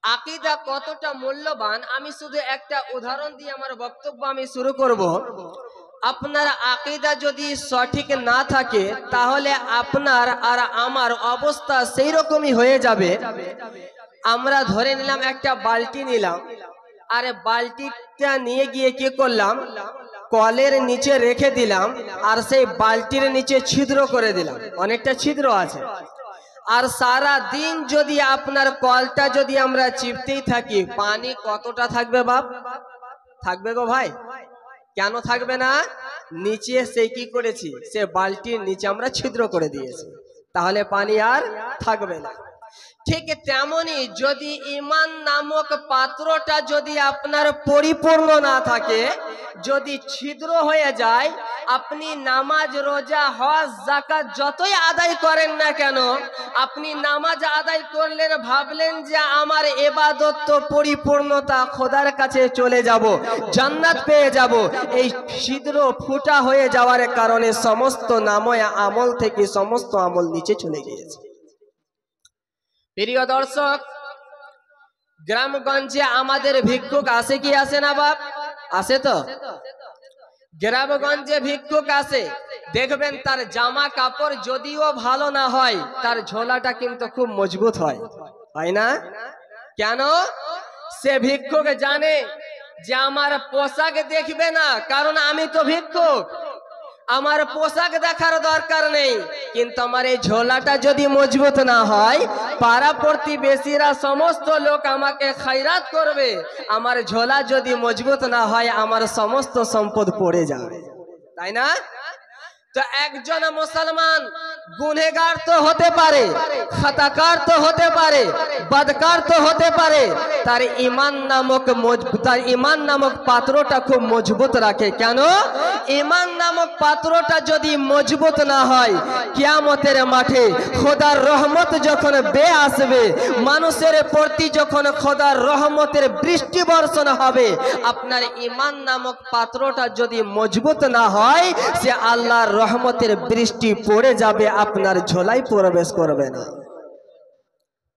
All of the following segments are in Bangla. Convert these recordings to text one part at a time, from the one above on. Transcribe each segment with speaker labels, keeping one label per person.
Speaker 1: আকীদা কতটা মূল্যবান আমি শুধু একটা উদাহরণ দিয়ে আমার বক্তব্য আমি শুরু করব। আপনার আকীদা যদি সঠিক না থাকে তাহলে আপনার আর আমার অবস্থা সেই রকমই হয়ে যাবে। আমরা ধরে নিলাম একটা বালতি নিলাম, আরে বালতিটা নিয়ে গিয়ে কি করলাম, কলের নিচে রেখে দিলাম, আর সেই বালতির নিচে ছিদ্র করে দিলাম, অনেকটা ছিদ্র আছে। আর সারা দিন যদি আপনার কলটা যদি আমরা চিপতেই থাকি, পানি কতটা থাকবে বাপ? থাকবে গো ভাই? কেন থাকবে না? নিচে সে কি করেছি, সে বালতির নিচে আমরা ছিদ্র করে দিয়েছি, তাহলে পানি আর থাকবে না। ঠিক তেমনি যদি ঈমান নামক পাত্রটা যদি আপনার পরিপূর্ণ না থাকে, যদি ছিদ্র হয়ে যায়, আপনি নামাজ রোজা হজ যাকাত যতই আদায় করেন না কেন, আপনি নামাজ আদায় করলেন, ভাবলেন যে আমার ইবাদত তো পরিপূর্ণতা, খোদার কাছে চলে যাব, জান্নাত পেয়ে যাব, এই ছিদ্র ফুটা হয়ে যাওয়ার কারণে সমস্ত নাময় আমল থেকে সমস্ত আমল নিচে চলে গিয়েছে। প্রিয় দর্শক, গ্রামগঞ্জে আমাদের ভিক্ষুক আসে কি আসে না বাপ? আসে তো? গ্রামগঞ্জে ভিক্ষুক আসে, দেখবেন তার জামা কাপড় যদিও ভালো না হয়, তার ঝোলাটা কিন্তু খুব মজবুত হয়, হয় না? কেন? সে ভিক্ষুক জানে যে আমার পোশাক দেখবে না, কারণ আমি তো ভিক্ষুক, আমার পোশাক দেখার দরকার নেই, কিন্তু আমার এই ঝোলাটা যদি মজবুত না হয়, পাড়া প্রতিবেশীরা সমস্ত লোক আমাকে খায়রাত করবে, আমার ঝোলা যদি মজবুত না হয় আমার সমস্ত সম্পদ পড়ে যাবে, তাই না? তো একজন মুসলমান গুনহেগার তো হতে পারে, খাতাকার তো হতে পারে, বদকার তো হতে পারে, তার ঈমান নামক পাত্রটা খুব মজবুত রাখে। কেন? ঈমান নামক পাত্রটা যদি মজবুত না হয়, কিয়ামতের মাঠে খোদার রহমত যখন বেয়ে আসবে, মানুষের প্রতি যখন খোদার রহমতের বৃষ্টি বর্ষণ হবে, আপনার ঈমান নামক পাত্রটা যদি মজবুত না হয়, সে আল্লাহর রহমতের বৃষ্টি পড়ে যাবে, আপনার ঝোলায় প্রবেশ করবে না।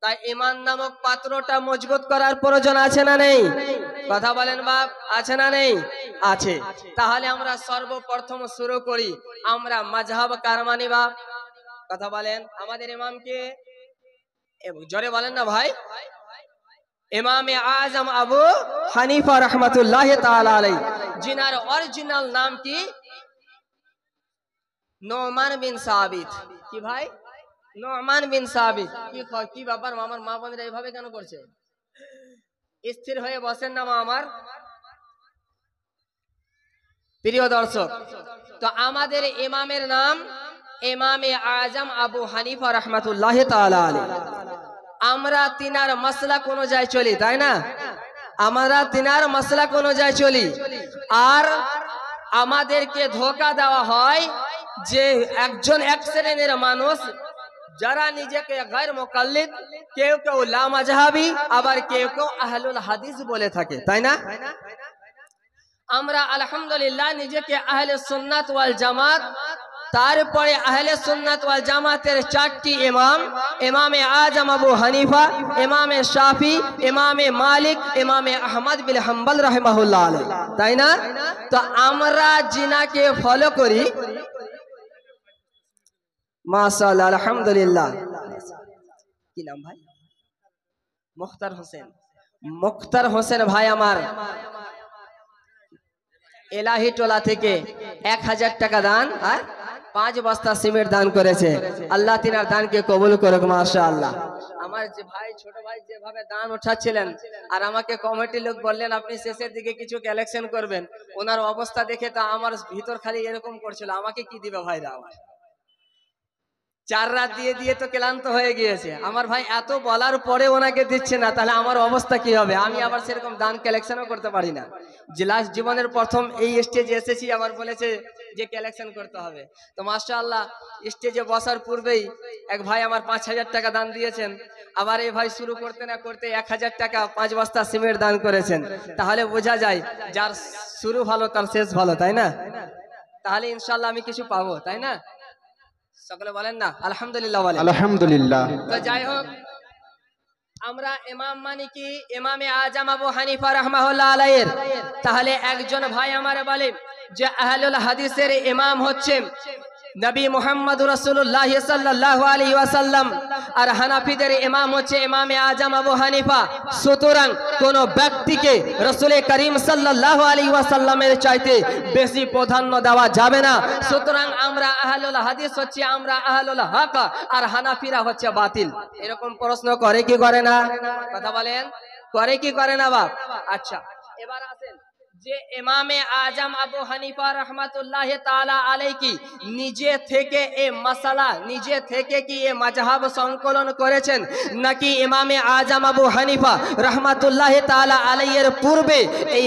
Speaker 1: তাই ঈমান নামক পাত্রটা মজবুত করার প্রয়োজন আছে না নেই? কথা বলেন বাপ, আছে না নেই? আছে। তাহলে আমরা সর্বপ্রথম শুরু করি, আমরা মাযহাব কার মানি বাপ? কথা বলেন। আমাদের ইমামকে জোরে বলেন না ভাই। ইমামে আজম আবু হানিফা রাহমাতুল্লাহ তাআলা আলাইহি, জিনার অরিজিনাল নাম কি? নোমান বিন সাবিত। কি ভাই? নোমান বিন সাবিত। কি ব্যাপার আমার মা বোনেরা এইভাবে কেন করছে? স্থির হয়ে বসেন না মা আমার। প্রিয় দর্শক, তো আমাদের ইমামের নাম ইমামে আজম আবু হানিফা রাহমাতুল্লাহ তাআলা আলাইহি। আমরা তিনার মাসলাক অনুযায়ী চলি, তাই না? আমরা তিনার মাসলাক অনুযায়ী চলি, আর আমাদেরকে ধোঁকা দেওয়া হয় যে একজন এক শ্রেণীর মানুষ যারা নিজেকে গায়র মুকাল্লিদ, কেউ কেউ লা মাযহাবি, আবার কেউ কেউ আহলুল হাদিস বলে থাকে, তাই না? আমরা আলহামদুলিল্লাহ নিজেকে আহলে সুন্নাত ওয়াল জামাত, তারপরে আহলে সুন্নাত ওয়াল জামাতের চারটি ইমাম, ইমামে আজম আবু হানিফা, ইমামে শাফি, ইমামে মালিক, ইমামে আহমদ বিন হাম্বল রাহিমাহুল্লাহ আলাইহি, তাই না? তো আমরা জিনাকে ফলো করি, মাশাআল্লাহ আলহামদুলিল্লাহ। কি নাম ভাই? মুখতার হোসেন। মুখতার হোসেন ভাই আমার এলাহি টোলা থেকে 1000 টাকা দান আর 5 বস্তা সিমেন্ট দান করেছে। আল্লাহ তিনার দানকে কবুল করুক, মাশাআল্লাহ। আমার যে ভাই, ছোট ভাই যেভাবে দান উঠাচ্ছিলেন, আর আমাকে কমিটির লোক বললেন আপনি শেষের দিকে কিছু কালেকশন করবেন, ওনার অবস্থা দেখে তো আমার ভিতর খালি এরকম করছিল, আমাকে কি দিবে ভাইরা? আমার 4 রাত দিয়ে দিয়ে তো ক্লান্ত হয়ে গিয়েছে আমার ভাই, এত বলার পরে ওনাকে দিচ্ছে না, তাহলে আমার অবস্থা কি হবে? আমি আবার সেরকম দান কালেকশনও করতে পারি না। যে লাস্ট জীবনের প্রথম এই স্টেজে এসেছি, আবার বলেছে যে কালেকশন করতে হবে। তো মাশাআল্লাহ, স্টেজে বসার পূর্বেই এক ভাই আমার 5000 টাকা দান দিয়েছেন, আবার এই ভাই শুরু করতে না করতে 1000 টাকা 5 বস্তা সিমেন্ট দান করেছেন। তাহলে বোঝা যায় যার শুরু ভালো তার শেষ ভালো, তাই না? তাহলে ইনশাআল্লাহ আমি কিছু পাবো, তাই না? সকলে বলেন না আলহামদুলিল্লাহ? বলেন আলহামদুলিল্লাহ। তো যাই হোক, আমরা ইমাম মানে কি ইমামে আজম আবু হানিফা রাহমাহুল্লাহ আলাইহির। তাহলে একজন ভাই আমারে বলে যে আহলুল হাদিসের ইমাম হচ্ছে নবী মুহাম্মদ রাসূলুল্লাহ সাল্লাল্লাহু আলাইহি ওয়াসাল্লাম, আর হানাফিদের ইমাম হচ্ছে ইমামে আজম আবু হানিফা। সুতরাং কোন ব্যক্তিকে রাসূল করিম সাল্লাল্লাহু আলাইহি ওয়াসাল্লামের চাইতে বেশি প্রাধান্য দেওয়া যাবে না। সুতরাং আমরা আহলুল হাদিস হচ্ছে আমরা আহলুল হক, আর হানাফিরা হচ্ছে বাতিল। এরকম প্রশ্ন করে কি করে না? কথা বলেন, করে কি করে না বাপ? আচ্ছা, এবার আসেন যে ইমামে আজম আবু হানিফা রহমাতুল্লাহ তাআলা আলাইহি নিজে থেকে এই মাসালা, নিজে থেকে কি এই মাযহাব সংকলন করেছেন, নাকি ইমামে আজম আবু হানিফা রহমাতুল্লাহ তাআলা আলাইহির পূর্বে এই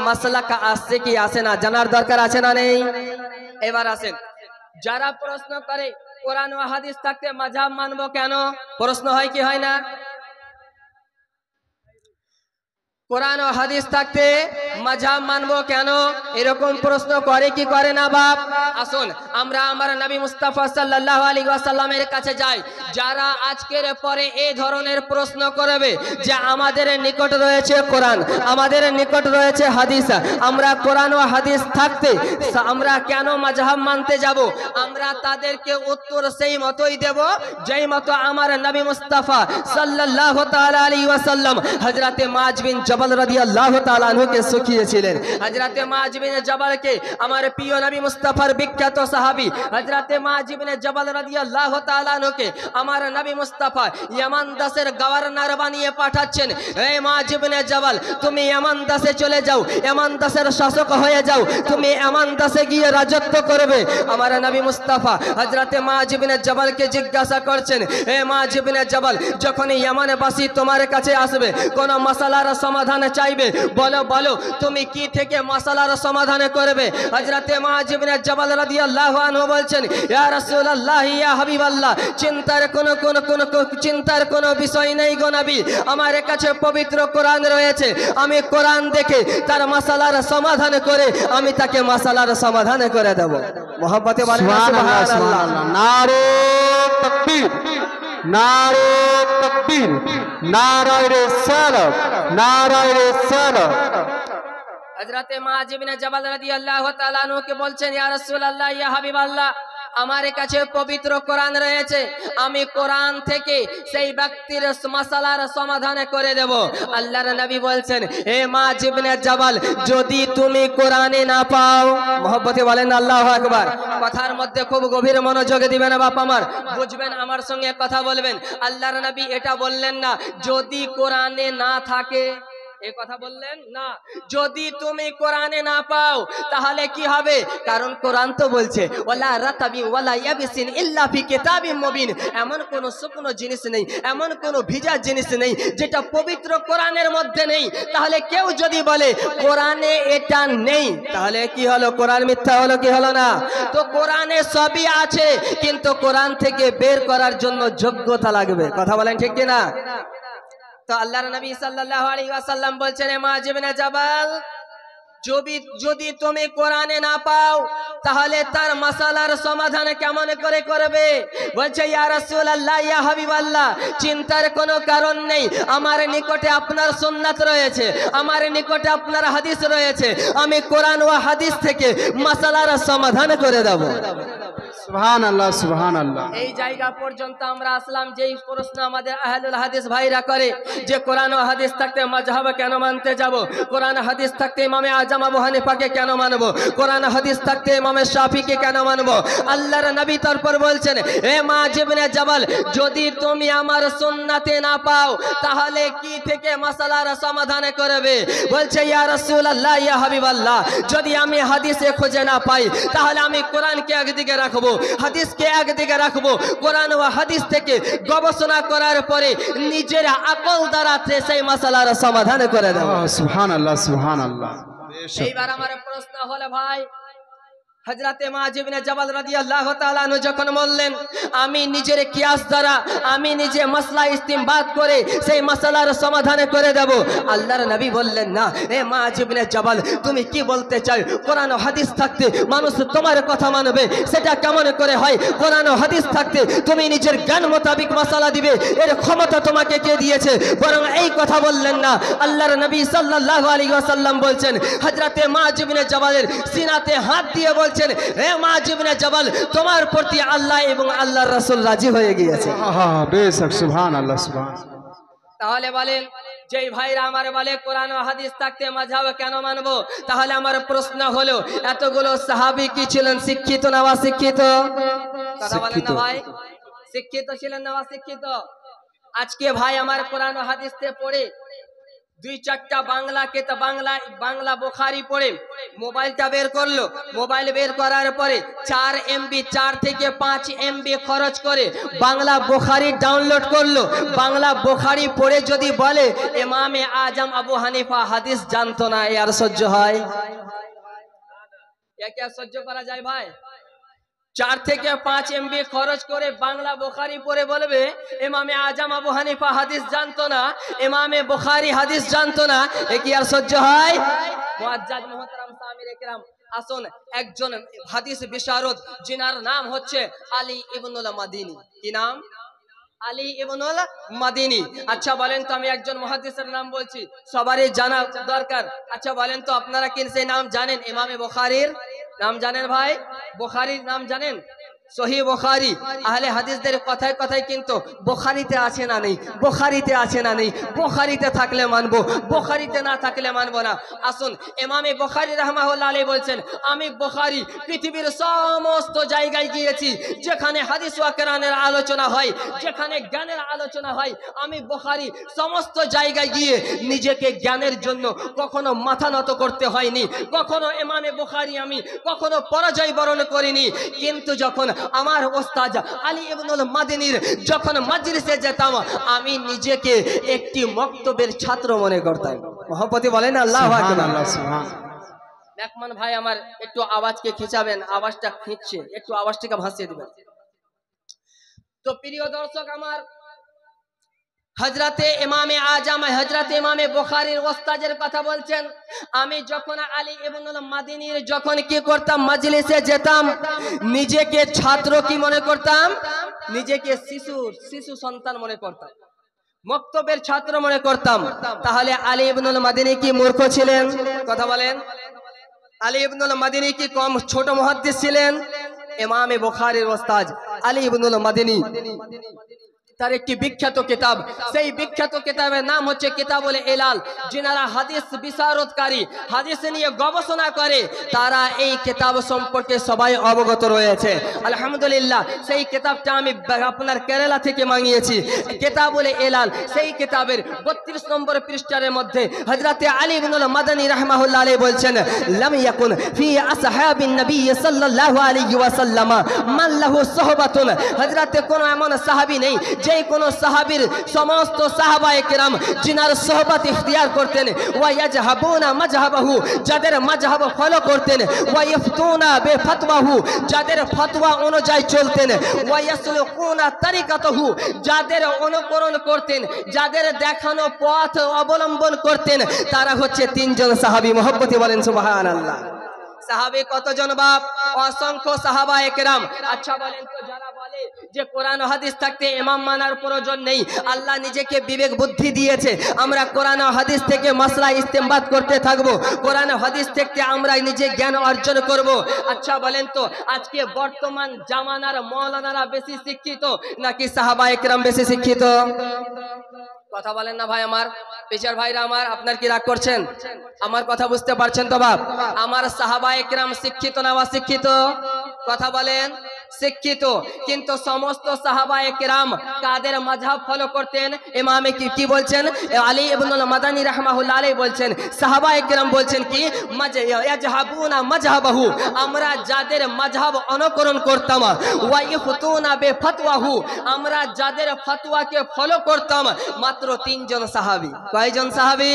Speaker 1: মাসলাকা আসছে কি আসে না, জানার দরকার আছে না নেই? এবার আসেন, যারা প্রশ্ন করে কোরআন ও হাদিস থাকতে মাযহাব মানবো কেন, প্রশ্ন হয় কি হয় না? কোরআন ও হাদিস থাকতে মাযহাব মানবো কেন, এরকম প্রশ্ন করে কি করে না বাপ? আসুন আমরা আমার নবী মুস্তাফা সাল্লাল্লাহু আলাইহি ওয়াসাল্লামের কাছে যাই। যারা আজকের পরে এই ধরনের প্রশ্ন করবে যে আমাদের নিকট রয়েছে কোরআন, আমাদের নিকট রয়েছে হাদিস, আমরা কোরআন ও হাদিস থাকতে আমরা কেন মাযহাব মানতে যাব, আমরা তাদেরকে উত্তর সেই মতোই দেব যেই মতো আমার নবী মুস্তাফা সাল্লাল্লাহু তাআলা আলাইহি ওয়াসাল্লাম হযরতে মুআয বিন জবাল রাদিয়াল্লাহু তাআলা আনহুকে শিখিয়েছিলেন। হযরতে মুআয বিন জবালকে আমার প্রিয় নবী মুস্তাফার বিখ্যাত সাহাবী হযরতে মুআয বিন জবাল রাদিয়াল্লাহু তাআলা আনহুকে আমার নবী মুস্তাফা ইয়ামান দেশের গভর্নর বানিয়ে পাঠাচ্ছেন। হে মুআয বিন জবাল, তুমি ইয়ামান দেশে চলে যাও, ইয়ামান দেশের শাসক হয়ে যাও, তুমি ইয়ামান দেশে গিয়ে রাজত্ব করবে। আমার নবী মুস্তাফা হযরতে মুআয বিন জবালকে জিজ্ঞাসা করছেন, হে মুআয বিন জবাল, যখন ইয়ামানবাসী তোমার কাছে আসবে, কোন মাসালার সমাধান চাইবে, বলো বলো তুমি কি থেকে মাসালার সমাধান করবে? হযরতে মুআয বিন জবাল রাদিয়াল্লাহু আনহু বলছেন, ইয়া রাসূলুল্লাহ, ইয়া হাবিবাল্লাহ, চিন্তার কোনো বিষয় নেই গো নবী, আমার কাছে পবিত্র কোরআন রয়েছে, আমি কোরআন দেখে তার মাসালার সমাধান করে আমি তাকে মাসালার সমাধান করে দেব। মোহাম্মতে বলেন সুবহানাল্লাহ, সুবহানাল্লাহ,
Speaker 2: নারে তাকবীর, নারে তাকবীর, নারায়ে রিসালাত, নারায়ে রিসালাত।
Speaker 1: হযরতে মুআয বিন জবাল রাদিয়াল্লাহু তাআলা আনহু কে বলছেন, ইয়া রাসূলুল্লাহ, ইয়া হাবিবাল্লাহ, আমার কাছে পবিত্র কোরআন রয়েছে, আমি কোরআন থেকে সেই ব্যক্তির মাসালার সমাধান করে দেব। আল্লাহর নবী বলছেন, হে মুআয বিন জবাল, যদি তুমি কোরআনে না পাও, মহব্বতে বলেন আল্লাহু আকবার, কথার মধ্যে খুব গভীর মনোযোগ দিবেন বাপ আমার, বুঝবেন, আমার সঙ্গে কথা বলবেন। আল্লাহর নবী এটা বললেন না যদি কোরআনে না থাকে, এই কথা বললেন না, যদি তুমি কোরআনে না পাও তাহলে কি হবে? কারণ কোরআন তো বলছে ওয়ালা রাতাবি ওয়ালা ইয়াবিসিন ইল্লা ফি কিতাবিম মুবিন, এমন কোন শুকনো জিনিস নেই, এমন কোন ভিজা জিনিস নেই যেটা পবিত্র কোরআনের মধ্যে নেই। তাহলে কেউ যদি বলে কোরআনে এটা নেই, তাহলে কি হলো? কোরআন মিথ্যা হলো কি হলো না? তো কোরআনে সবই আছে, কিন্তু কোরআন থেকে বের করার জন্য যোগ্যতা লাগবে। কথা বলেন ঠিক কি না? তো আল্লাহর নবী সাল্লাল্লাহু আলাইহি ওয়াসাল্লাম বলছেন, মুআয বিন জবাল, যদি তুমি কোরআনে না পাও তাহলে তার মাসালার সমাধান কেমন করে করবে? বলছে, ইয়া রাসূলুল্লাহ, ইয়া হাবিবাল্লাহ, চিন্তার কোনো কারণ নেই, আমার নিকটে আপনার সুন্নাত রয়েছে, আমার নিকটে আপনার হাদিস রয়েছে, আমি কোরআন ও হাদিস থেকে মাসালার সমাধান করে দেব।
Speaker 2: সুবহানাল্লাহ, সুবহানাল্লাহ।
Speaker 1: এই জায়গা পর্যন্ত আমরা আসলাম। যেই প্রশ্ন আমাদের আহলুল হাদিস ভাইরা করে যে কোরআন ও হাদিস থাকতে মাযহাব কেন মানতে যাব, কোরআন হাদিস থাকতে ইমামে আজম আবু হানিফাকে কেন মানব, কোরআন হাদিস থাকতে ইমামে শাফিকে কেন মানব? আল্লাহর নবী তারপর বলছেন, হে মুআয বিন জবাল, যদি তুমি আমার সুন্নাতে না পাও তাহলে কি থেকে মাসালার সমাধান করবে? বলছে, ইয়া রাসূলুল্লাহ, ইয়া হাবিবাল্লাহ, যদি আমি হাদিসে খুঁজে না পাই তাহলে আমি কোরআনকে একদিকে রাখবো, হাদিসকে একদিকে রাখবো, কোরআন ও হাদিস থেকে গবেষণা করার পরে নিজের আকল দ্বারা সেই মাসালার সমাধান করে দেব।
Speaker 2: সুবহানাল্লাহ, সুবহানাল্লাহ।
Speaker 1: এইবার আমার প্রশ্ন হলো, ভাই হযরতে মুআয ইবনে জাবাল রাদিয়াল্লাহু তাআলা আনহু যখন বললেন আমি নিজের কিয়াস দ্বারা আমি নিজে মাসলা ইস্তিমবাত করে সেই মাসলার সমাধান করে দেব, আল্লাহর নবী বললেন না, এ মুআয ইবনে জাবাল তুমি কি বলতে চাও? কোরআন ও হাদিস থাকতে মানুষ তোমার কথা মানবে, সেটা কেমন করে হয়? কোরআন ও হাদিস থাকতে তুমি নিজের জ্ঞান মোতাবেক মাসালা দিবে, এর ক্ষমতা তোমাকে কে দিয়েছে? বরং এই কথা বললেন না, আল্লাহর নবী সাল্লাল্লাহু আলাইহি ওয়াসাল্লাম বলছেন হযরতে মুআয ইবনে জাবালের সিনাতে হাত দিয়ে বলছেন, হে মুআয ইবনে জাবাল তোমার প্রতি আল্লাহ এবং আল্লাহর রাসূল রাজি হয়ে গিয়েছে।
Speaker 2: বেশক সুবহানাল্লাহ সুবহান।
Speaker 1: তাহলে বলেন যেই ভাইরা আমার বলে কোরআন ও হাদিস থাকতে মাযহাব কেন মানবো, তাহলে আমার প্রশ্ন হলো এতগুলো সাহাবী কি ছিলেন শিক্ষিত না অশিক্ষিত? কথা বলেন না ভাই, শিক্ষিত ছিলেন না অশিক্ষিত? আজকে ভাই আমার কোরআন ও হাদিসে পড়ে দুই চারটা বাংলা কিতাব বাংলা বুখারী পড়ে মোবাইলটা বের করলো, মোবাইল বের করার পরে 4 MB 4 থেকে 5 MB খরচ করে বাংলা বুখারী ডাউনলোড করলো। বাংলা বুখারী পড়ে যদি বলে ইমামে আজম আবু হানিফা হাদিস জানতো না, এ আর সহ্য হয়? একে আর সহ্য করা যায় ভাই? 4 থেকে 5 MB খরচ করে বাংলা বুখারী পড়ে বলবে ইমামে আজম আবু হানিফা হাদিস জানতো না, ইমামে বুখারী হাদিস জানতো না, এ কি আর সহ্য হয়? মুআজ্জাজ মুহতারাম সামির ইকরাম, আসুন একজন হাদিস বিশারদ যিনার নাম হচ্ছে আলী ইবনুল মাদিনী। কি নাম? আলী ইবনুল মাদিনী। আচ্ছা বলেন তো, আমি একজন মুহাদ্দিসের নাম বলছি, সবারই জানা দরকার। আচ্ছা বলেন তো আপনারা কি সেই নাম জানেন? ইমামে বুখারীর নাম জানেন ভাই? বুখারীর নাম জানেন? সহিহ বুখারী। আহলে হাদিসদের কথায় কথায় কিন্তু বুখারীতে আছে না নেই, বুখারীতে আছে না নেই, বুখারীতে থাকলে মানবো, বুখারীতে না থাকলে মানবো না। আসুন ইমামে বুখারী রাহমাহুল্লাহ আলাইহি বলছেন, আমি বুখারী পৃথিবীর সমস্ত জায়গায় গিয়েছি যেখানে হাদিস ওয়া কোরআনের আলোচনা হয়, যেখানে জ্ঞানের আলোচনা হয়, আমি বুখারী সমস্ত জায়গায় গিয়ে নিজেকে জ্ঞানের জন্য কখনো মাথা নত করতে হয়নি, কখনো ইমামে বুখারী আমি কখনো পরাজয় বরণ করিনি। কিন্তু যখন আমার ওস্তাদ আলী ইবনুল মাদিনীর যখন মজলিসে যেতাম, আমি নিজেকে একটি মক্তবের ছাত্র মনে করতাম। মহব্বতে বলেন আল্লাহু আকবার। মেহমান ভাই আমার একটু আওয়াজকে খিঁচাবেন, আওয়াজটা খিঁচছে, একটু আওয়াজটাকে ভাসিয়ে দিবেন। তো প্রিয় দর্শক আমার, হযরতে ইমামে আজম হযরতে ইমামে বুখারীর ওস্তাদের কথা বলছেন। আমি যখন আলী ইবনুল মাদিনীর যখন কি করতাম মজলিসে যেতাম, নিজেকে ছাত্র কি মনে করতাম? নিজেকে শিশু সন্তান মনে করতাম, মক্তবের ছাত্র মনে করতাম। তাহলে আলী ইবনুল মাদিনী কি মূর্খ ছিলেন? কথা বলেন। আলী ইবনুল মাদিনী কি কম ছোট মুহাদ্দিস ছিলেন? ইমামে বুখারীর ওস্তাদ আলী ইবনুল মাদিনী তার একটি বিখ্যাত কিতাব, সেই বিখ্যাত কিতাবের নাম হচ্ছে কিতাবুল ইলাল। যিনারা হাদিস বিশারদকারী, হাদিস নিয়ে গবেষণা করে, তারা এই কিতাব সম্পর্কে সবাই অবগত রয়েছে। আলহামদুলিল্লাহ, সেই কিতাবটা আমি আপনার কেরালা থেকে মাঙিয়েছি, কিতাবুল ইলাল। সেই কিতাবের 32 নম্বর পৃষ্ঠার মধ্যে হযরতে আলী ইবনুল মাদানী রাহমাহুল্লাহ আলাইহি বলছেন, লাম ইয়াকুন ফি আসহাবিন নবী সাল্লাল্লাহু আলাইহি ওয়াসাল্লাম মান লাহু সুহবাতুন। হযরতে কোন এমন সাহাবী নেই যে কোন সাহাবীর সমস্ত সাহাবায়ে কেরাম যিনার সোহবত ইখতিয়ার করতেন, ওয়া ইয়াজহাবুনা মাযহাবাহু, যাদের মাযহাব ফলো করতেন, ওয়া ইফতুনা বিফতওয়াহু, যাদের ফতোয়া অনুযায়ী চলতেন, ওয়া ইয়াসলুকুনা তরিকাতাহু, যাদের অনুকরণ করতেন, যাদের দেখানো পথ অবলম্বন করতেন, তারা হচ্ছে 3 জন সাহাবী। মহব্বতে বলেন সুবহানাল্লাহ। সাহাবী কতজন বাপ? অসংখ্য সাহাবায়ে কেরাম। আচ্ছা বলেন তো, যারা বলে যে কোরআন ও হাদিস থাকতে ইমাম মানার প্রয়োজন নেই, আল্লাহ নিজেকে বিবেক বুদ্ধি দিয়েছে, আমরা কোরআন ও হাদিস থেকে মাসলা ইস্তেমবাত করতে থাকবো, কোরআন ও হাদিস থেকে আমরা নিজে জ্ঞান অর্জন করব। আচ্ছা বলেন তো, আজকে বর্তমান জামানার মাওলানারা বেশি শিক্ষিত নাকি সাহাবায়ে কেরাম বেশি শিক্ষিত? কথা বলেন না ভাই আমার, পিছার ভাইরা আমার, আপনার কি রাগ করছেন? আমার কথা বুঝতে পারছেন তো বাপ? আমার সাহাবায়ে কেরাম শিক্ষিত না অশিক্ষিত? কথা বলেন। শিক্ষিত, কিন্তু সমস্ত সাহাবায়ে কেরাম কাদের মাযহাব ফলো করতেন? ইমামে কি বলছেন? আলী ইবনুল মাদানী রাহমাহুল্লাহ আলাইহি বলছেন, সাহাবায়ে কেরাম বলছেন কি ইয়াজহাবুনা মাযহাবাহু, আমরা যাদের মাযহাব অনুকরণ করতাম, ওয়া ইফতুনা বিফতওয়াহু, আমরা যাদের ফতোয়াকে ফলো করতাম। মাত্র তিনজন সাহাবী। কয়জন সাহাবী?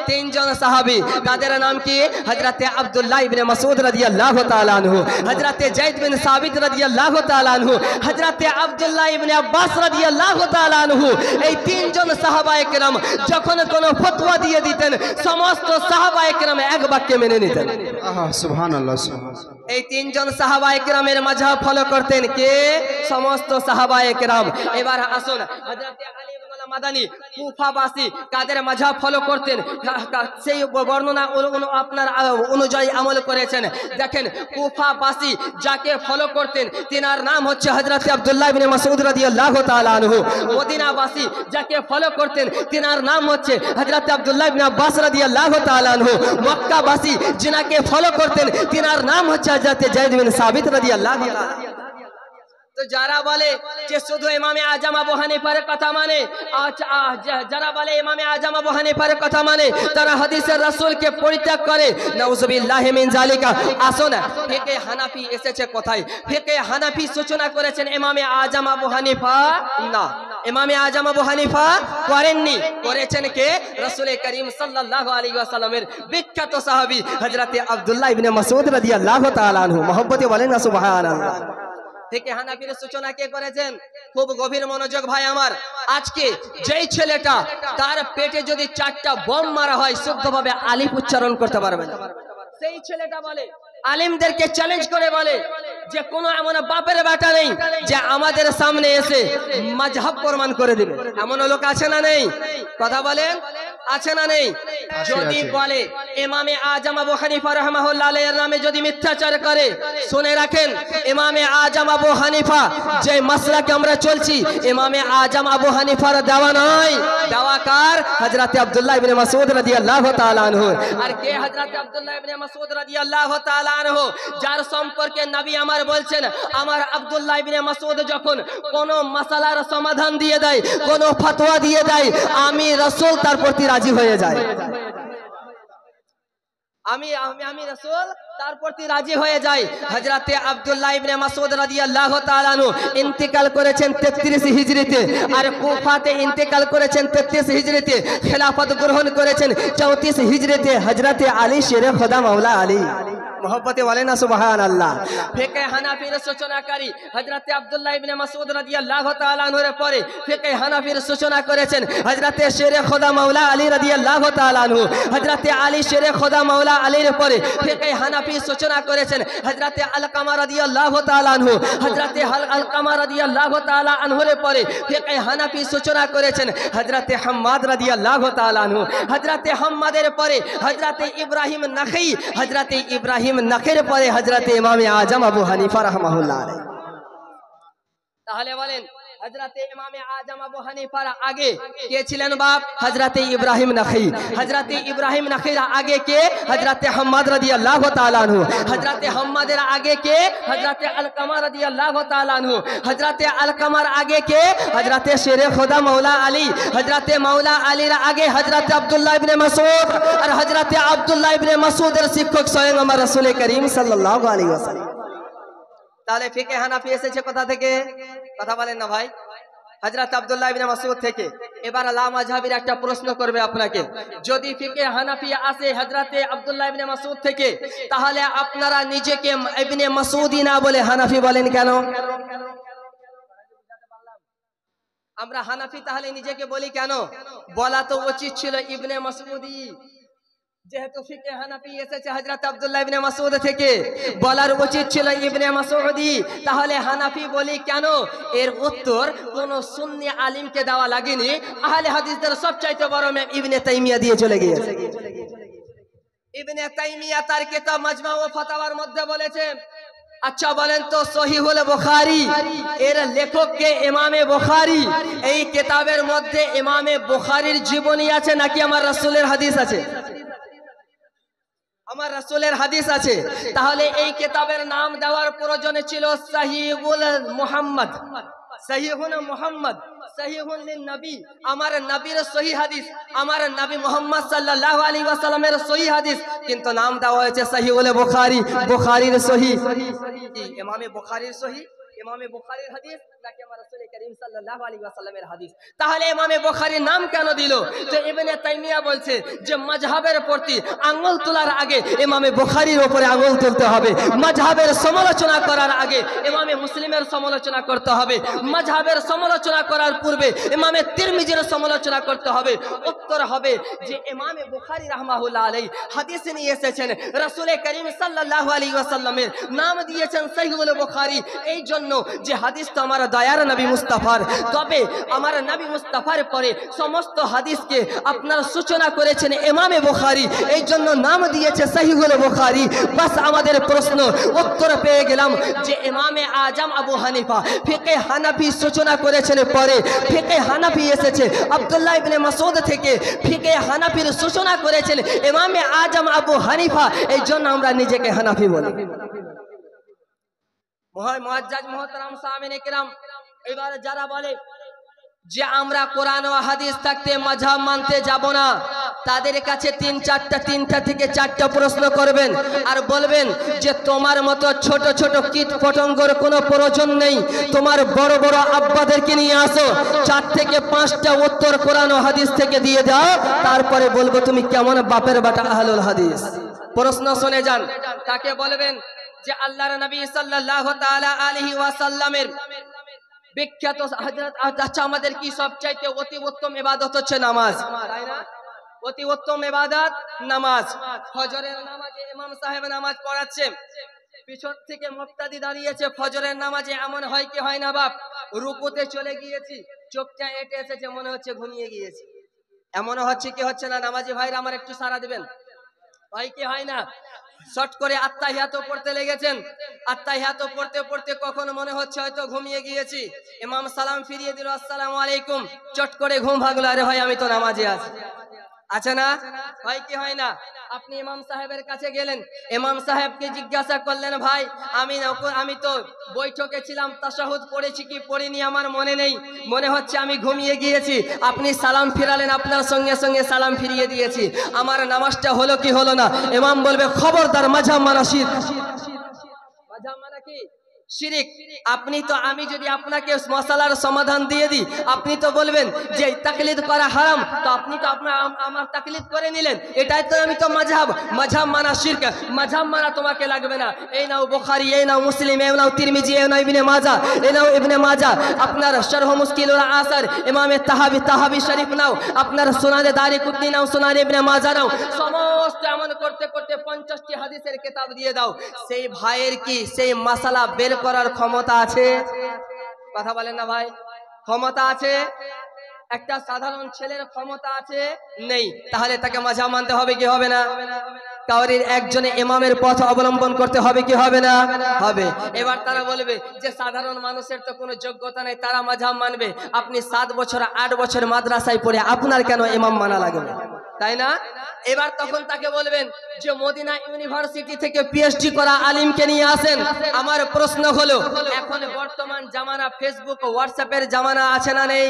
Speaker 1: তিনজন সাহাবী। তাদের নাম কি? হযরতে আব্দুল্লাহ ইবনে মাসউদ রাদিয়াল্লাহু তাআলা আনহু, হযরতে যায়েদ বিন সাবিত রাদিয়াল্লাহু তাআলা আনহু, হযরতে আব্দুল্লাহ ইবনে আব্বাস রাদিয়াল্লাহু তাআলা আনহু। এই তিনজন সাহাবায়ে কেরাম যখন কোনো ফতোয়া দিয়ে দিতেন, সমস্ত সাহাবায়ে কেরাম এক বাক্যে মেনে নিতেন।
Speaker 2: সুবহানাল্লাহ, সুবহানাল্লাহ।
Speaker 1: এই তিনজন সাহাবায়ে কেরামের মাযহাব ফলো করতেন কে? সমস্ত সাহাবায়ে কেরাম। এবার আসুন, হযরতে আলী ইবনুল মাদানী কুফাবাসী কাদের মাযহাব ফলো করতেন সেই বর্ণনা আপনার অনুযায়ী আমল করেছেন। দেখেন, কুফাবাসী যাকে ফলো করতেন তিনার নাম হচ্ছে হযরতে আব্দুল্লাহ ইবনে মাসউদ রাদিয়াল্লাহু তাআলা আনহু। মদিনাবাসী যাকে ফলো করতেন তিনার নাম হচ্ছে হযরতে আব্দুল্লাহ ইবনে আব্বাস রাদিয়াল্লাহু তাআলা আনহু। মক্কাবাসী যিনাকে ফলো করতেন তিনার নাম হচ্ছে হযরতে যায়েদ বিন সাবিত রাদিয়াল্লাহু তাআলা। তো যারা বলে যে শুধু ইমামে আজম আবু হানিফার কথা মানে, যারা বলে ইমামে আজম আবু হানিফার কথা মানে, তারা হাদিসের রাসূলকে পরিত্যাগ করে। নাউযুবিল্লাহি মিন যালিকা। আসুন, ফিকে হানাফি এসেছে কোথায়? ফিকে হানাফি সূচনা করেছেন ইমামে আজম আবু হানিফা না, ইমামে আজম আবু হানিফা করেননি। করেছেন কে? রাসূল করিম সাল্লাল্লাহু আলাইহি ওয়াসাল্লামের বিখ্যাত সাহাবী হযরতে আব্দুল্লাহ ইবনে মাসউদ রাদিয়াল্লাহু তাআলা আনহু। মহব্বতে বলেন না সুবহানাল্লাহ। থেকে হানাফির সূচনা কে করেছেন? খুব গভীর মনোযোগ ভাই আমার। আজকে যেই ছেলেটা তার পেটে যদি 4টা বোম মারা হয় শুদ্ধভাবে আলিফ উচ্চারণ করতে পারবে না, সেই ছেলেটা বলে, আলিমদেরকে চ্যালেঞ্জ করে বলে যে কোনো এমন বাপের বেটা নেই যে আমাদের সামনে এসে মাযহাব প্রমাণ করে দিবে। এমন লোক আছে না নেই? কথা বলেন, আছে না নেই? যদি বলে ইমামে আজম আবু হানিফা রাহমাহুল্লাহ আলাইহির নামে যদি মিথ্যাচার করে, শুনে রাখেন, ইমামে আজম আবু হানিফা যে মাসলাকে আমরা চলছি, ইমামে আজম আবু হানিফার দেওয়া নয়, দেওয়া কার? হযরতে আব্দুল্লাহ ইবনে মাসউদ রাদিয়াল্লাহু তাআলা আনহু। আর কে হযরতে আব্দুল্লাহ ইবনে মাসউদ রাদিয়াল্লাহু তাআলা আনহু? যার সম্পর্কে নবী আমার বলছেন, আমার আব্দুল্লাহ ইবনে মাসউদ যখন কোন মাসালার সমাধান দিয়ে দেয়, কোন ফতোয়া দিয়ে দেয়, আমি রাসূল তার প্রতি রাজি হয়ে যায়। আমি রাসূল তার প্রতি রাজি হয়ে যাই। হযরতে আব্দুল্লাহ ইবনে মাসউদ রাদিয়াল্লাহু তাআলা আনহু ইন্তেকাল করেছেন 33 হিজরিতে, আর কুফাতে ইন্তেকাল করেছেন 33 হিজরিতে, খেলাফত গ্রহণ করেছেন 34 হিজরিতে হযরতে আলী শেরে খোদা মাওলা আলী। मोहब्बते वाले ना सुबहान अल्लाह। फिके हनाफिर सूचनाकारी हजरते अब्दुल्लाह इब्ने मसूद রাদিয়াল্লাহু তাআলা আনহুর পরে ফিকে হানাফির সূচনা করেছেন হযরতে শেরে খোদা মাওলা আলী রাদিয়াল্লাহু তাআলা আনহু। হযরতে আলী শেরে খোদা মাওলা আলীর পরে ফিকে হানাফি সূচনা করেছেন হযরতে আলকামা রাদিয়াল্লাহু তাআলা আনহু। হযরতে আলকামা রাদিয়াল্লাহু তাআলা আনহুর পরে ফিকে হানাফি সূচনা করেছেন হযরতে হাম্মাদ রাদিয়াল্লাহু তাআলা আনহু। হযরতে হাম্মাদের পরে হযরতে ইব্রাহিম নাখঈ, হযরতে ইব্রাহিম নখের পরে হযরতে ইমাম আজম আবু হানিফা রাহমাহুল্লাহ আলাইহি। তাহলে বলেন হযরতে ইমাম আজম আবু হানিফার আগে কে ছিলেন বাপ? হযরতে ইব্রাহিম নখঈ। হযরতে ইব্রাহিম নখঈর আগে কে? হযরতে হাম্মাদ রাদিয়াল্লাহু তাআলা আনহু। হযরতে হাম্মাদের আগে কে? হযরতে আলকামা রাদিয়াল্লাহু তাআলা আনহু। হযরতে আলকামার আগে কে? হযরতে শেরে খোদা মাওলা আলী। হযরতে মাওলা আলীর আগে হযরতে আব্দুল্লাহ ইবনে মাসউদ, আর হযরতে আব্দুল্লাহ ইবনে মাসউদের শিক্ষক স্বয়ং আমার রাসূল করিম সাল্লাল্লাহু আলাইহি ওয়াসাল্লাম। তাহলে ফিকে হানাফি এসেছে কোথা থেকে? কথা বলেন না ভাই, হযরত আব্দুল্লাহ ইবনে মাসউদ থেকে। এবার লা মাযহাবির একটা প্রশ্ন করবে আপনাকে, যদি ফিকে হানাফি আসে হযরতে আব্দুল্লাহ ইবনে মাসউদ থেকে, তাহলে আপনারা নিজেকে ইবনে মাসউদি না বলে হানাফি বলেন কেন? আমরা হানাফি তাহলে নিজেকে বলি কেন? বলা তো উচিত ছিল ইবনে মাসউদি। যেহেতু ফিকে হানাফি এসেছে হযরত আব্দুল্লাহ ইবনে মাসউদ থেকে, বলার উচিত ছিল ইবনে মাসউদি। তাহলে হানাফি বলি কেন? এর উত্তর কোন সুন্নি আলিমকে দেওয়া লাগেনি, আহলে হাদিসদের সবচাইতে বড় ইমাম ইবনে তাইমিয়া দিয়ে চলে গিয়েছে। ইবনে তাইমিয়া তার কিতাব মাজমা ও ফাতাওয়ার মধ্যে বলেছেন, আচ্ছা বলেন তো সহিহুল বুখারী এর লেখক কে? ইমামে বুখারী। এই কিতাবের মধ্যে ইমামে বুখারীর জীবনী আছে নাকি আমার রাসূলের হাদিস আছে? আমার রাসূলের হাদিস আছে, তাহলে এই কিতাবের নাম দেওয়ার প্রয়োজন ছিল সহিহুল মুহাম্মদ, সহিহুল মুহাম্মদ, সহিহুল নবী, আমার নবীর সহিহ হাদিস, আমার নবী মুহাম্মদ সাল্লাল্লাহু আলাইহি ওয়াসাল্লামের সহিহ হাদিস, কিন্তু নাম দেওয়া হয়েছে সহিহুল বুখারী, বুখারীর সহিহ। ইমামে বুখারীর সহিহ, ইমামে বুখারীর হাদিস নাকি আমার রাসূল করিম সাল্লাল্লাহু আলাইহি ওয়াসাল্লামের হাদিস? তাহলে ইমামে বুখারীর নাম কেন দিল? তো ইবনে তাইমিয়া বলছে যে মাযহাবের প্রতি আঙ্গুল তোলার আগে ইমামে বুখারীর উপরে আঙ্গুল তুলতে হবে, মাযহাবের সমালোচনা করার আগে ইমামে মুসলিমের সমালোচনা করতে হবে, মাযহাবের সমালোচনা করার পূর্বে ইমামে তিরমিজির সমালোচনা করতে হবে। উত্তর হবে যে ইমামে বুখারী রাহমাহুল্লাহ আলাইহি হাদিস নিয়ে এসেছেন, রাসূল করিম সাল্লাল্লাহু আলাইহি ওয়াসাল্লামের নাম দিয়েছেন সহিহুল বুখারী, এই জন্য যে হাদিস তো আমার দয়ার নবী মুস্তাফার, তবে আমার নবী মুস্তাফার পরে সমস্ত হাদিসকে আপনার সূচনা করেছেন ইমামে বুখারী, এই জন্য নাম দিয়েছে সহিহুল বুখারী। বাস আমাদের প্রশ্ন উত্তর পেয়ে গেলাম যে ইমামে আজম আবু হানিফা ফিকহে হানাফি সূচনা করেছেন, পরে ফিকহে হানাফি এসেছে আব্দুল্লাহ ইবনে মাসউদ থেকে, ফিকহে হানাফির সূচনা করেছেন ইমামে আজম আবু হানিফা, এই জন্য আমরা নিজেকে হানাফি বলি। মুআজ্জাজ মুহতারাম সামিনে কিরাম, এবারে যারা বলে যে আমরা কোরআন ও হাদিস থাকতে মাযহাব মানতে যাব না, তাদের কাছে তিনটা থেকে চারটা প্রশ্ন করবেন আর বলবেন যে তোমার মতো ছোট ছোট কীট পতঙ্গর কোনো প্রয়োজন নেই, তোমার বড় বড় আব্বাদেরকে নিয়ে আসো, 4 থেকে 5টা উত্তর কোরআন ও হাদিস থেকে দিয়ে দাও, তারপরে বলবো তুমি কেমন বাপের বাটা আহলুল হাদিস। প্রশ্ন শুনে যান, তাকে বলবেন যে আল্লাহর নবী সাল্লাল্লাহু তাআলা আলাইহি ওয়াসাল্লামের বিখ্যাত হযরত, আচ্ছা আমাদের কি সবচাইতে অতি উত্তম ইবাদত হচ্ছে নামাজ, তাই না? অতি উত্তম ইবাদত নামাজ। ফজরের নামাজে ইমাম সাহেব নামাজ পড়াচ্ছে, পিছন থেকে মুক্তাদি দাঁড়িয়েছে, ফজরের নামাজে এমন হয় কি হয় না বাপ, রুকুতে চলে গিয়েছি, চোখটা এঁটে এসেছে, মনে হচ্ছে ঘুমিয়ে গিয়েছি, এমন হচ্ছে কি হচ্ছে না? নামাজি ভাইরা আমার একটু সাড়া দিবেন, হয় কি হয় না? শর্ট করে আত্তাহিয়াত পড়তে লেগেছেন, আত্তাহিয়াত পড়তে পড়তে কখন মনে হচ্ছে হয়তো ঘুমিয়ে গিয়েছি, ইমাম সালাম ফিরিয়ে দিল আসসালামু আলাইকুম, চট করে ঘুম ভাগলো, আরে ভাই আমি তো নামাজে আছি, আছে না? হয় কি হয় না? আপনি ইমাম সাহেবের কাছে গেলেন, ইমাম সাহেবকে জিজ্ঞাসা করলেন ভাই আমি তো বৈঠকে ছিলাম, তাশাহুদ পড়েছি কি পড়িনি আমার মনে নেই, মনে হচ্ছে আমি ঘুমিয়ে গিয়েছি, আপনি সালাম ফিরালেন, আপনার সঙ্গে সঙ্গে সালাম ফিরিয়ে দিয়েছি, আমার নামাজটা হলো কি হলো না? ইমাম বলবে খবরদার, মাযহাব মানা শিরক। মাযহাব মানা কি? শিরিক। আপনি তো, আমি যদি আপনাকে মশালার সমাধান দিয়ে দিই, আপনি তো বলবেন যে তাকলিদ করা হারাম, তো আপনি তো আমার তাকলিদ করে নিলেন, এটাই তো আমি তো মাযহাব, মাযহাব মানা শিরক, মাযহাব মানা তোমাকে লাগবে না। এই নাও বুখারী, এই নাও মুসলিম, এই নাও তিরমিজি, এই নাও ইবনে মাজাহ, এই নাও ইবনে মাজাহ, আপনার শরহ মুশকিলুল আসার ইমামে তাহাবি শরীফ নাও, আপনার সুনানে দারিকুতনি নাও, সুনানে ইবনে মাজাহ নাও, সমস্ত এমন করতে করতে 50টি হাদিসের কিতাব দিয়ে দাও, সেই ভাইয়ের কি সেই মাসালা বের করার ক্ষমতা আছে? কথা বলেন না ভাই, ক্ষমতা আছে? একটা সাধারণ ছেলের ক্ষমতা আছে? নেই। তাহলে তাকে মাযহাব মানতে হবে কি হবে না? কাউরির একজনে ইমামের পথ অবলম্বন করতে হবে কি হবে না? হবে। এবার তারা বলবে যে সাধারণ মানুষের তো কোনো যোগ্যতা নেই, তারা মাযহাব মানবে। আপনি 7 বছর 8 বছর মাদ্রাসায় পড়ে আপনার কেন ইমাম মানা লাগবে, তাই না? এবার তখন তাকে বলবেন যে মদিনা ইউনিভার্সিটি থেকে পিএইচডি করা আলিমকে নিয়ে আসেন। আমার প্রশ্ন হলো, এখন বর্তমান জামানা ফেসবুক হোয়াটসঅ্যাপের জামানা আছে না নেই?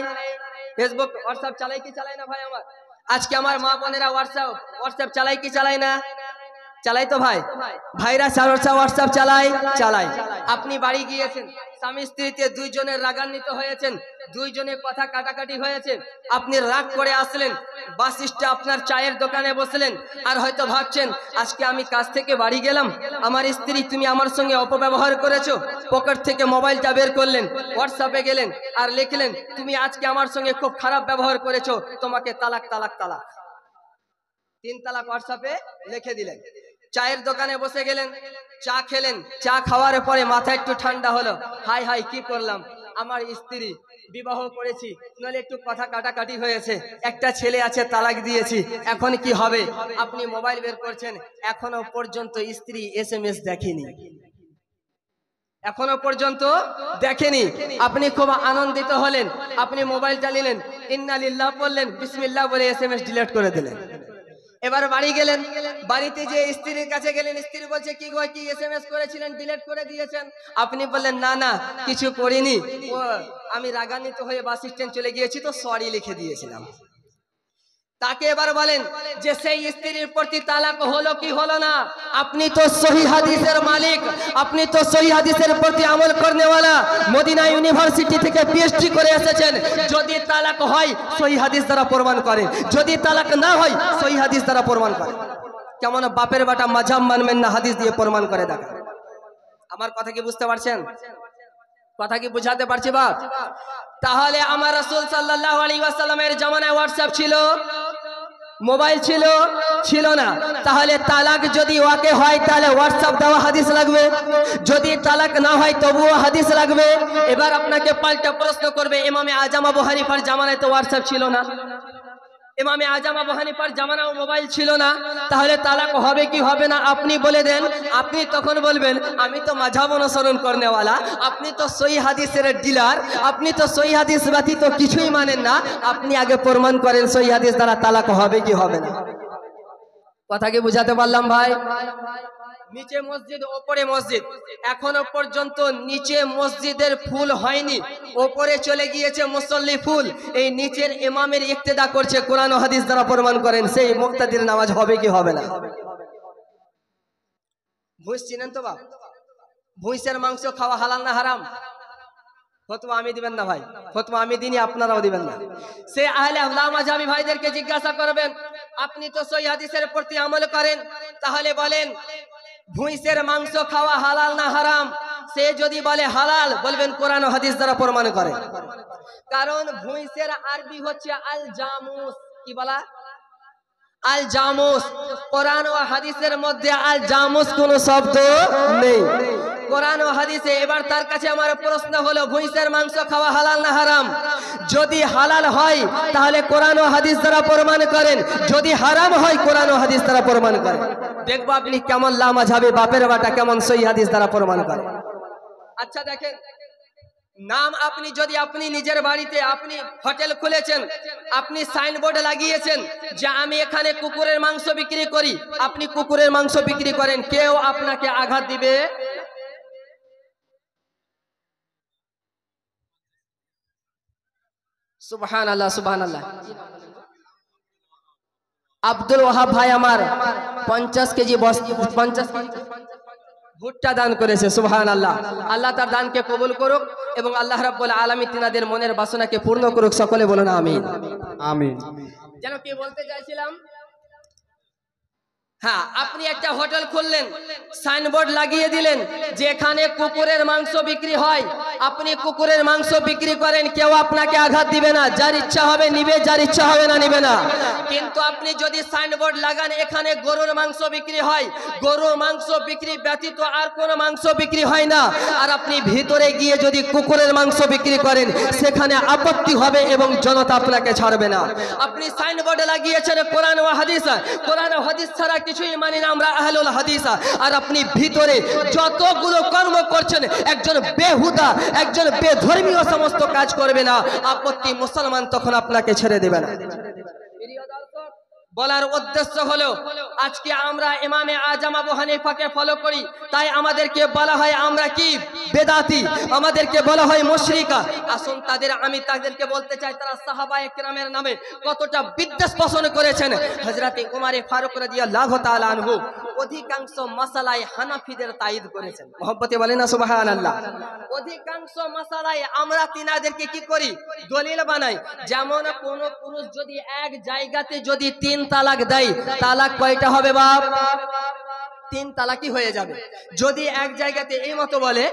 Speaker 1: ফেসবুক হোয়াটসঅ্যাপ চালাই কি চালাই না ভাই? আমার আজকে আমার মা বোনেরা হোয়াটসঅ্যাপ চালাই কি চালাই না? চালাই তো ভাই, ভাইরা হোয়াটসঅ্যাপ চালাই। আপনি বাড়ি গিয়েছেন, স্বামী স্ত্রীতে দুইজনের রাগান্বিত হয়েছেন, দুইজনে কথা কাটাকাটি হয়েছে, আপনি রাগ করে আসলেন, বাস স্টে আপনার চায়ের দোকানে বসলেন, আর হয়তো ভাবছেন আজকে আমি কাজ থেকে বাড়ি গেলাম, আমার স্ত্রী তুমি আমার সঙ্গে অপব্যবহার করেছো, পকেট থেকে মোবাইলটা বের করলেন, হোয়াটসঅ্যাপে গেলেন আর লিখলেন তুমি আজকে আমার সঙ্গে খুব খারাপ ব্যবহার করেছো, তোমাকে তালাক। 3 তালাক হোয়াটসঅ্যাপে লিখে দিলেন। চায়ের দোকানে বসে গেলেন, চা খেলেন, চা খাওয়ার পরে মাথা একটু ঠান্ডা হলো, হাই কি করলাম, আমার স্ত্রী বিবাহ করেছি, নাহলে একটু কথা কাটাকাটি হয়েছে, একটা ছেলে আছে তালাক দিয়েছি, এখন কি হবে? আপনি মোবাইল বের করছেন, এখনো পর্যন্ত স্ত্রী SMS দেখেনি, এখনো পর্যন্ত দেখেনি। আপনি খুব আনন্দিত হলেন, আপনি মোবাইলটা নিলেন, ইন্না লিল্লাহ বললেন, বিসমিল্লাহ বলে SMS ডিলিট করে দিলেন। এবার বাড়ি গেলেন, বাড়িতে যে স্ত্রীর কাছে গেলেন, স্ত্রী বলছে কি গো, কি এসএমএস করেছিলেন, ডিলিট করে দিয়েছেন? আপনি বললেন না না কিছু করিনি, ও আমি রাগান্বিত হয়ে বাস স্ট্যান্ড চলে গিয়েছি তো সরি লিখে দিয়েছিলাম। তাকে এবার বলেন যে সেই স্ত্রীর প্রতি তালাক হলো কি হলো না? আপনি তো সহি হাদিসের মালিক, আপনি তো সহি হাদিসের প্রতি আমল করনেওয়ালা, মদিনা ইউনিভার্সিটি থেকে পিএইচডি করে এসেছেন। যদি তালাক হয় সহি হাদিস দ্বারা প্রমাণ করে, যদি তালাক না হয় সহি হাদিস দ্বারা প্রমাণ করে। কেমন বাপের বাটা মাঝাব মানবেন না, হাদিস দিয়ে প্রমাণ করে দেখা। আমার কথা কি বুঝতে পারছেন? কথা কি বুঝাতে পারছি বাপ? তাহলে আমার রাসূল সাল্লাল্লাহু আলাইহি ওয়াসাল্লামের জামানায় হোয়াটসঅ্যাপ ছিল, মোবাইল ছিল? ছিল না। তাহলে তালাক যদি ওয়াকে হয় তাহলে হোয়াটসঅ্যাপ দেওয়া হাদিস লাগবে, যদি তালাক না হয় তবুও হাদিস লাগবে। এবার আপনাকে পাল্টা প্রশ্ন করবে, ইমামে আজম আবু হানিফার জামানায় তো হোয়াটসঅ্যাপ ছিল না, ইমামে আজম আবু হানিফার জামানাও মোবাইল ছিল না, তাহলে তালাক হবে কি হবে না আপনি বলে দেন। আপনি তখন বলবেন আমি তো মাযহাব অনুসরণ করনেওয়ালা, আপনি তো সহি হাদিসের ডিলার, আপনি তো সহি হাদিস ব্যতীত কিছুই মানেন না। আপনি আগে প্রমাণ করেন সহি হাদিস দ্বারা তালাক হবে কি হবে না। কথা কি বুঝাতে পারলাম ভাই? নিচে মসজিদ ওপরে মসজিদ, এখনো পর্যন্ত নিচে মসজিদের ফুল হয়নি, ওপরে চলে গিয়েছে মুসল্লি ফুল। এই নিচের ইমামের ইক্তেদা করছে, কোরআন ও হাদিস দ্বারা প্রমাণ করেন সেই মুক্তাদির নামাজ হবে কি হবে না। ভুঁইস চিনেন তো বাপ? ভুঁইসের মাংস খাওয়া হালাল না হারাম? ফতোয়া আমি দিবেন না ভাই, ফতোয়া আমি দিনই আপনারাও দিবেন না। সে আহলে হাদিস মাযহাবী ভাইদেরকে জিজ্ঞাসা করবেন, আপনি তো সহিহ হাদিসের প্রতি আমল করেন, তাহলে বলেন ভুঁইসের মাংস খাওয়া হালাল না হারাম? সে যদি বলে হালাল, বলবেন কোরআন ও হাদিস দ্বারা প্রমাণ করে। কারণ ভুঁইসের আরবি হচ্ছে আল জামুস। কি বলা? আল জামুস। কোরআন ও হাদিসের মধ্যে আল জামুস কোনো শব্দ নেই কোরআন ও হাদিসে। এবার তার কাছে আমার প্রশ্ন হলো, ভুঁইসের মাংস খাওয়া হালাল না হারাম? যদি হালাল হয় তাহলে কোরআন ও হাদিস দ্বারা প্রমাণ করেন, যদি হারাম হয় কোরআন ও হাদিস দ্বারা প্রমাণ করেন। দেখবো আপনি কেমন লা মাযহাবে বাপের বাটা কেমন সহিহ হাদিস দ্বারা প্রমাণ করেন। আচ্ছা দেখেন, নাম আপনি যদি আপনি নিজের বাড়িতে আপনি হোটেল খুলেছেন, আপনি সাইনবোর্ড লাগিয়েছেন যে আমি এখানে কুকুরের মাংস বিক্রি করি, আপনি কুকুরের মাংস বিক্রি করেন, কেউ আপনাকে আঘাত দিবে? সুবহানাল্লাহ সুবহানাল্লাহ। আব্দুল ওয়াহাব ভাই আমার 50 কেজি ভুট্টা দান করেছে। সুবহানাল্লাহ। আল্লাহ তার দানকে কবুল করুক এবং আল্লাহ রাব্বুল আলামিন তিনাদের মনের বাসনাকে পূর্ণ করুক। সকলে বলুন আমিন।
Speaker 2: আমিন।
Speaker 1: যেন কি বলতে চাইছিলাম, হ্যাঁ, আপনি একটা হোটেল খুললেন, সাইনবোর্ড লাগিয়ে দিলেন যে এখানে কুকুরের মাংস বিক্রি হয়, আপনি কুকুরের মাংস বিক্রি করেন, কেউ আপনাকে আঘাত দিবে না, যার ইচ্ছা হবে নিবে, যার ইচ্ছা হবে না নিবে না। কিন্তু আপনি যদি সাইনবোর্ড লাগান এখানে গরুর মাংস বিক্রি হয়, গরুর মাংস বিক্রি ব্যতীত আর কোনো মাংস বিক্রি হয় না, আর আপনি ভিতরে গিয়ে যদি কুকুরের মাংস বিক্রি করেন সেখানে আপত্তি হবে এবং জনতা আপনাকে ছাড়বে না। আপনি সাইনবোর্ডে লাগিয়েছেন কোরআন ও হাদিস, কোরআন ও হাদিস ছাড়া কিছুই মানি না আমরা আহলুল হাদিস, আর আপনি ভিতরে যতগুলো কর্ম করছেন একজন বেহুদা, একজন বেধর্মীয় সমস্ত কাজ করবে না, আপত্তি মুসলমান তখন আপনাকে ছেড়ে দেবে না। বলার উদ্দেশ্য হলো আজকে আমরা ইমামে আজম আবু হানিফাকে ফলো করি, তাই আমাদেরকে বলা হয় আমরা কি বেদাতি, আমাদেরকে বলা হয় মুশরিকা। আসুন আমি তাদেরকে বলতে চাই তারা সাহাবায়ে কেরামের নামে কতটা বিদ্বেষ পোষণ করেছেন। হযরতে উমর ফারুক রাদিয়াল্লাহু তাআলা আনহু অধিকাংশ মাসালায় হানাফিদের তাইদ করেছেন। মহব্বতে বলেন না সুবহানাল্লাহ। অধিকাংশ মাসালায় আমরা তিনাদেরকে কি করি? দলিল বানাই। যেমন কোন পুরুষ যদি এক জায়গাতে যদি 3 তালাক দেয়, তালাক কয়টা হবে বাপ? 3 তালাকই হয়ে যাবে। যদি এক জায়গাতে এই মতো বলে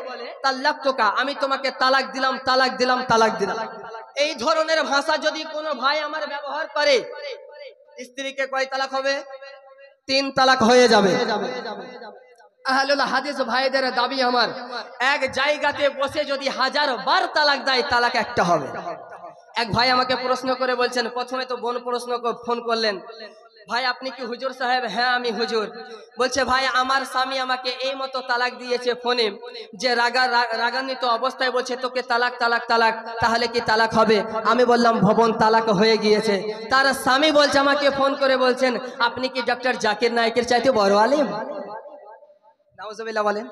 Speaker 1: তাল্লাকতুকা, আমি তোমাকে তালাক দিলাম, তালাক দিলাম, তালাক দিলাম, এই ধরনের ভাষা যদি কোনো ভাই আমার ব্যবহার করে, স্ত্রীকে কয় তালাক হবে? 3 তালাক হয়ে যাবে। আহলুল হাদিস ভাইদের দাবি আমার, এক জায়গাতে বসে যদি 1000 বার তালাক দেয় তালাক একটা হবে। এক ভাই আমাকে প্রশ্ন করে বলছেন, প্রথমে তো বোন প্রশ্ন ফোন করলেন ভাই আপনি কি হুজুর সাহেব? হ্যাঁ আমি হুজুর। বলছে ভাই আমার স্বামী আমাকে এই মতো তালাক দিয়েছে ফোনে, যে রাগান্বিত অবস্থায় বলছে তোকে তালাক তালাক তালাক, তাহলে কি তালাক হবে? আমি বললাম ভবন তালাক হয়ে গিয়েছে। তার স্বামী বলছে আমাকে ফোন করে বলছেন আপনি কি ডক্টর জাকির নায়েকের চাইতে বড় আলিম? নাউজুবিল্লাহ বলেন।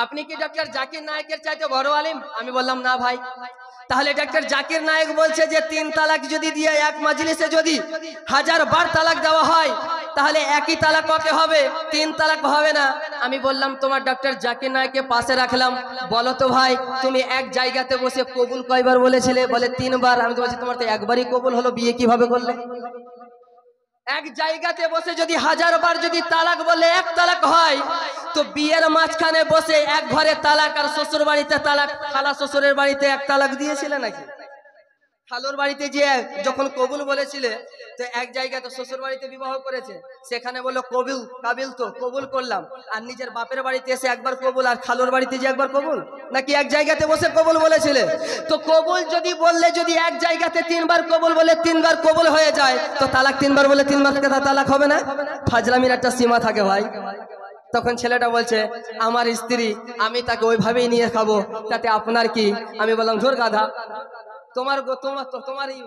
Speaker 1: আপনি কি ডক্টর জাকির নায়েকের চাইতে বড় আলিম? আমি বললাম না ভাই। তাহলে ডক্টর জাকির নায়েক বলছে যে 3 তালাক যদি দিয়ে এক মাজলিসে যদি 1000 বার তালাক দেওয়া হয় তাহলে একই তালাক ককে হবে, 3 তালাক হবে না। আমি বললাম তোমার ডক্টর জাকির নায়েককে পাশে রাখলাম, বলো তো ভাই তুমি এক জায়গাতে বসে কবুল কয়বার বলেছিলে? বলে 3 বার। আমি তো বলছি তোমার তো একবারই কবুল হলো, বিয়ে কিভাবে করলে? এক জায়গাতে বসে যদি 1000 বার যদি তালাক বলে এক তালাক হয়, তো বিয়ের মাঝখানে বসে এক ঘরে তালাক আর শ্বশুর বাড়িতে তালাক, খালা শ্বশুরের বাড়িতে এক তালাক দিয়েছিলে নাকি? খালুর বাড়িতে যে যখন কবুল বলেছিলে, তো এক জায়গায় তো শ্বশুর বাড়িতে বিবাহ করেছে, সেখানে বললো কবুল কাবিল তো কবুল করলাম, আর নিজের বাপের বাড়িতে এসে একবার কবুল, আর খালুর বাড়িতে যে একবার কবুল, নাকি এক জায়গাতে বসে কবুল বলেছিলে? তো কবুল যদি বললে যদি এক জায়গাতে 3 বার কবুল বলে 3 বার কবুল হয়ে যায়, তো তালাক 3 বার বলে 3 বার তালাক হবে না? ফাজলামির একটা সীমা থাকে ভাই। তখন ছেলেটা বলছে আমার স্ত্রী, আমি তাকে ওইভাবেই নিয়ে খাবো, তাতে আপনার কি? আমি বললাম ধুর গাধা, তোমার এই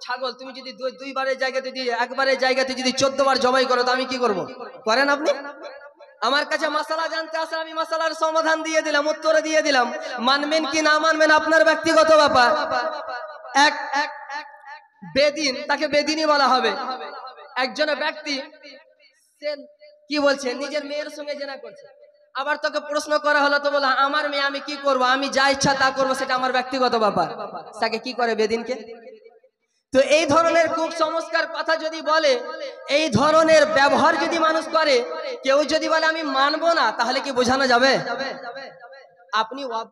Speaker 1: ছাগল তুমি যদি 2 বারের জায়গাতে যদি একবারের জায়গাতে যদি 14 বার জবাই করো তো আমি কি করব? করেন আপনি? আমার কাছে মাসালা জানতে আসে, আমি মাসালার সমাধান দিয়ে দিলাম, উত্তর দিয়ে দিলাম। মানবেন কি না মানবেন আপনার ব্যক্তিগত ব্যাপার। এক বেদিন, তাকে বেদিনী বলা হবে, একজন ব্যক্তি সে কি বলছে নিজের মেয়ের সঙ্গে জেনা করছে, আবার তোকে প্রশ্ন করা হলো তো বলা আমার মেয়ে আমি কি করব, আমি যা ইচ্ছা তা করবো, সেটা আমার ব্যক্তিগত ব্যাপার। তাকে কি করে বেদিনকে? তো এই ধরনের কুসংস্কার কথা যদি বলে, এই ধরনের ব্যবহার যদি মানুষ করে, কেউ যদি বলে আমি মানবো না, তাহলে কি বোঝানো যাবে? আপনি